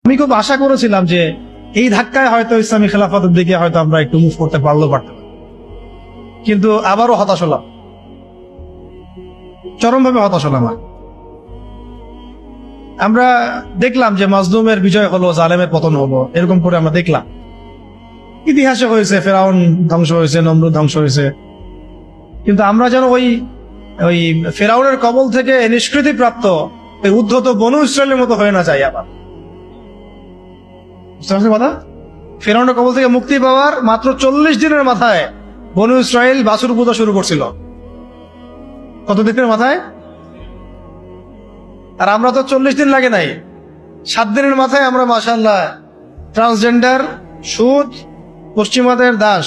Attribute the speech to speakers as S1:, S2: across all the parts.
S1: আমি খুব আশা করেছিলাম যে এই ধাক্কায় হয়তো ইসলামী খেলাফতের দিকে হয়তো আমরা একটু মুভ করতে পারতাম, কিন্তু আবারও হতাশ হলাম, চরমভাবে হতাশ হলাম। আমরা দেখলাম যে মাজলুমের বিজয় হলো, জালেমের পতন হলো, এরকম করে আমরা দেখলাম। ইতিহাসে হয়েছে, ফেরাউন ধ্বংস হয়েছে, নমরুদ ধ্বংস হয়েছে, কিন্তু আমরা যেন ওই ফেরাউনের কবল থেকে নিষ্কৃতি প্রাপ্ত ওই উদ্ধত বনু ইসরায়েলের মতো হয়ে না যায় আবার। কথা, ফেরাউনের কবল থেকে মুক্তি পাওয়ার মাত্র 40 দিনের মাথায় বনু ইসরায়েল বাছুর পূজা শুরু করছিল। কত দিনের মাথায়? আর আমরা তো 40 দিন লাগে নাই, 7 দিনের মাথায় আমরা মাশাআল্লাহ ট্রান্সজেন্ডার, সুদ, পশ্চিমাদের দাস,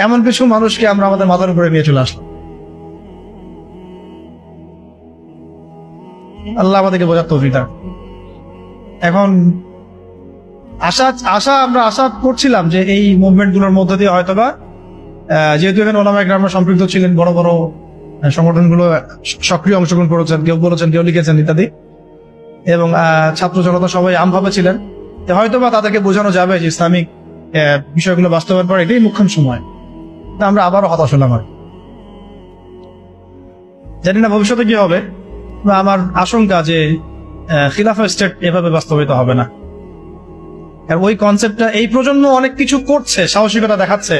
S1: এমন কিছু মানুষকে আমরা আমাদের মাথার উপরে নিয়ে চলে আসলাম। আল্লাহ আমাদেরকে বোঝার তৌফিক দান। এখন আমরা আশা করছিলাম যে এই মুভমেন্ট গুলোর মধ্যে দিয়ে হয়তোবা, যেহেতু এখানে ওলামায়ে কেরাম সম্পৃক্ত ছিলেন, বড় বড় সংগঠনগুলো সক্রিয় অংশগ্রহণ করেছেন, কেউ বলেছেন, কেউ লিখেছেন ইত্যাদি, এবং ছাত্র জনতা সবাই আমভাবে ছিলেন, হয়তোবা তাদেরকে বোঝানো যাবে যে ইসলামিক বিষয়গুলো বাস্তবায়ন করা এটাই মুখ্য সময়। তা আমরা আবারও হতাশ হলাম। জানি না ভবিষ্যতে কি হবে। আমার আশঙ্কা যে খিলাফা স্টেট এভাবে বাস্তবায়িত হবে না। আর ওই কনসেপ্টটা এই প্রজন্ম অনেক কিছু করছে, সাহসিকতা দেখাচ্ছে,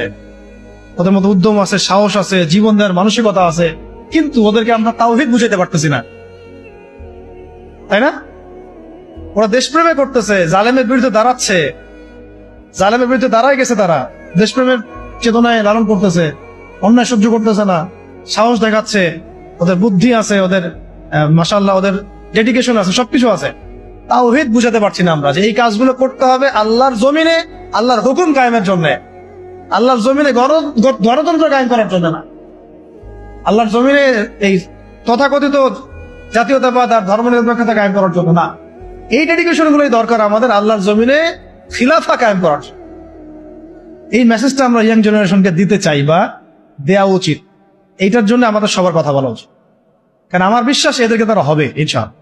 S1: ওদের মধ্যে উদ্যম আছে, সাহস আছে, জীবন দেওয়ার মানসিকতা আছে, কিন্তু ওদেরকে আমরা তাওহীদ বুঝাইতে পারতেছি না, তাই না? ওরা দেশপ্রেমে করতেছে, জালেমের বিরুদ্ধে দাঁড়াচ্ছে, জালেমের বিরুদ্ধে দাঁড়ায় গেছে, তারা দেশপ্রেমের চেতনায় লালন করতেছে, অন্যায় সহ্য করতেছে না, সাহস দেখাচ্ছে, ওদের বুদ্ধি আছে, ওদের মাশাআল্লাহ ওদের ডেডিকেশন আছে, সবকিছু আছে। তাওহীদ বুঝাতে পারছি না আমরা যে এই কাজগুলো করতে হবে আল্লাহর জমিনে, আল্লাহর হুকুম কায়েমের জন্য, আল্লাহর জমিনে গণতন্ত্র কায়েম করার জন্য না, আল্লাহর জমিনে এই তথাকথিত জাতীয়তাবাদ আর ধর্মনিরপেক্ষতা কায়েম করার জন্য না। এই ডেডিকেশন গুলোই দরকার আমাদের আল্লাহর জমিনে খিলাফা কায়েম করার জন্য। এই মেসেজটা আমরা ইয়াং জেনারেশনকে দিতে চাই বা দেয়া উচিত। এইটার জন্য আমাদের সবার কথা বলা উচিত, কারণ আমার বিশ্বাস এদেরকে তারা হবে ইনশাআল্লাহ।